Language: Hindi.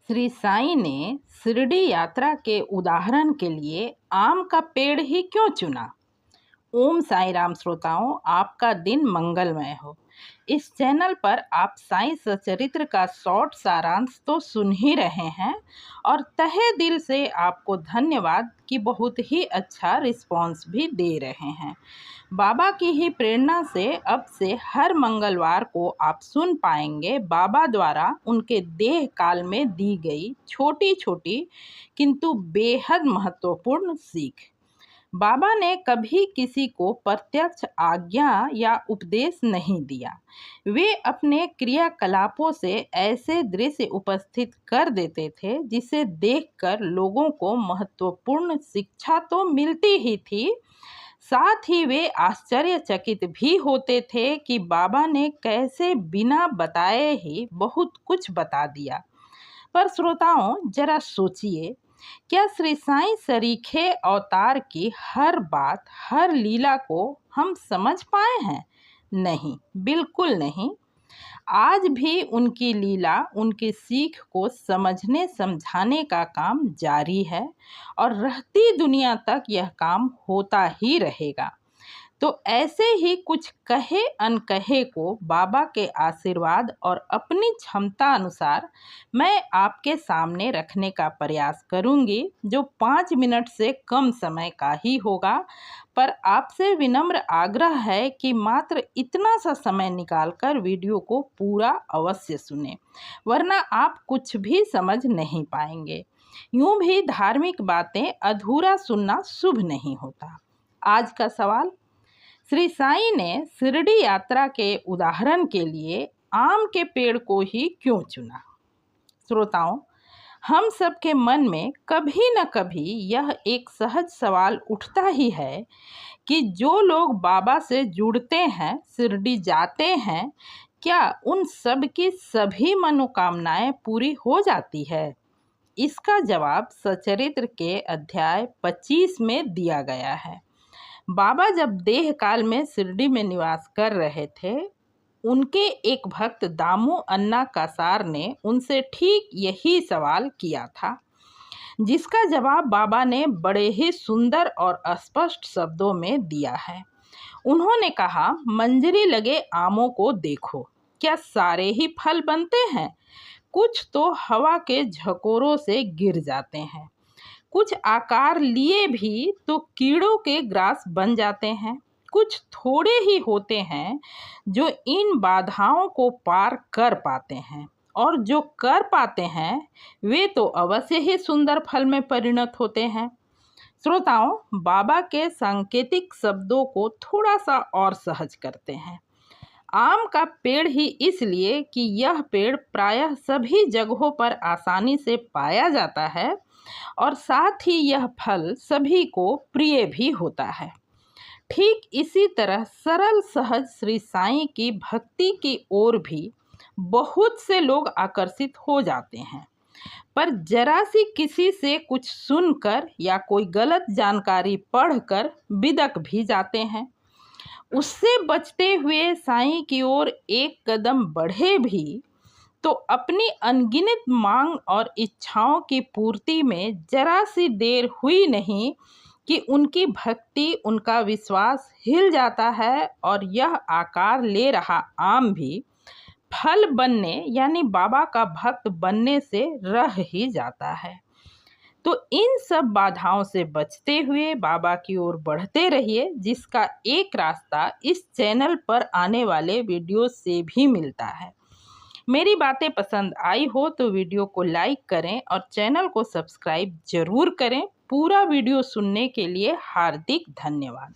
श्री साईं ने शिरडी यात्रा के उदाहरण के लिए आम का पेड़ ही क्यों चुना? ओम साईं राम श्रोताओं, आपका दिन मंगलमय हो। इस चैनल पर आप साईं सचरित्र का शॉर्ट सारांश तो सुन ही रहे हैं और तहे दिल से आपको धन्यवाद कि बहुत ही अच्छा रिस्पांस भी दे रहे हैं। बाबा की ही प्रेरणा से अब से हर मंगलवार को आप सुन पाएंगे बाबा द्वारा उनके देह काल में दी गई छोटी छोटी किंतु बेहद महत्वपूर्ण सीख। बाबा ने कभी किसी को प्रत्यक्ष आज्ञा या उपदेश नहीं दिया। वे अपने क्रियाकलापों से ऐसे दृश्य उपस्थित कर देते थे जिसे देखकर लोगों को महत्वपूर्ण शिक्षा तो मिलती ही थी, साथ ही वे आश्चर्यचकित भी होते थे कि बाबा ने कैसे बिना बताए ही बहुत कुछ बता दिया। पर श्रोताओं, जरा सोचिए, क्या श्री साईं सरीखे अवतार की हर बात, हर लीला को हम समझ पाए हैं? नहीं, बिल्कुल नहीं। आज भी उनकी लीला, उनकी सीख को समझने समझाने का काम जारी है और रहती दुनिया तक यह काम होता ही रहेगा। तो ऐसे ही कुछ कहे अनकहे को बाबा के आशीर्वाद और अपनी क्षमता अनुसार मैं आपके सामने रखने का प्रयास करूंगी, जो 5 मिनट से कम समय का ही होगा। पर आपसे विनम्र आग्रह है कि मात्र इतना सा समय निकालकर वीडियो को पूरा अवश्य सुने, वरना आप कुछ भी समझ नहीं पाएंगे। यूं भी धार्मिक बातें अधूरा सुनना शुभ नहीं होता। आज का सवाल, श्री साईं ने शिरडी यात्रा के उदाहरण के लिए आम के पेड़ को ही क्यों चुना? श्रोताओं, हम सबके मन में कभी न कभी यह एक सहज सवाल उठता ही है कि जो लोग बाबा से जुड़ते हैं, शिरडी जाते हैं, क्या उन सब की सभी मनोकामनाएं पूरी हो जाती है? इसका जवाब सचरित्र के अध्याय 25 में दिया गया है। बाबा जब देह काल में शिरडी में निवास कर रहे थे, उनके एक भक्त दामू अन्ना कासार ने उनसे ठीक यही सवाल किया था, जिसका जवाब बाबा ने बड़े ही सुंदर और स्पष्ट शब्दों में दिया है। उन्होंने कहा, मंजरी लगे आमों को देखो, क्या सारे ही फल बनते हैं? कुछ तो हवा के झकोरों से गिर जाते हैं, कुछ आकार लिए भी तो कीड़ों के ग्रास बन जाते हैं, कुछ थोड़े ही होते हैं जो इन बाधाओं को पार कर पाते हैं, और जो कर पाते हैं वे तो अवश्य ही सुंदर फल में परिणत होते हैं। श्रोताओं, बाबा के सांकेतिक शब्दों को थोड़ा सा और सहज करते हैं। आम का पेड़ ही इसलिए कि यह पेड़ प्रायः सभी जगहों पर आसानी से पाया जाता है और साथ ही यह फल सभी को प्रिय भी होता है। ठीक इसी तरह सरल सहज श्री साईं की भक्ति की ओर भी बहुत से लोग आकर्षित हो जाते हैं, पर जरा सी किसी से कुछ सुनकर या कोई गलत जानकारी पढ़कर बिदक भी जाते हैं। उससे बचते हुए साईं की ओर एक कदम बढ़े भी तो अपनी अनगिनत मांग और इच्छाओं की पूर्ति में जरा सी देर हुई नहीं कि उनकी भक्ति, उनका विश्वास हिल जाता है और यह आकार ले रहा आम भी फल बनने यानी बाबा का भक्त बनने से रह ही जाता है। तो इन सब बाधाओं से बचते हुए बाबा की ओर बढ़ते रहिए, जिसका एक रास्ता इस चैनल पर आने वाले वीडियो से भी मिलता है। मेरी बातें पसंद आई हो तो वीडियो को लाइक करें और चैनल को सब्सक्राइब जरूर करें। पूरा वीडियो सुनने के लिए हार्दिक धन्यवाद।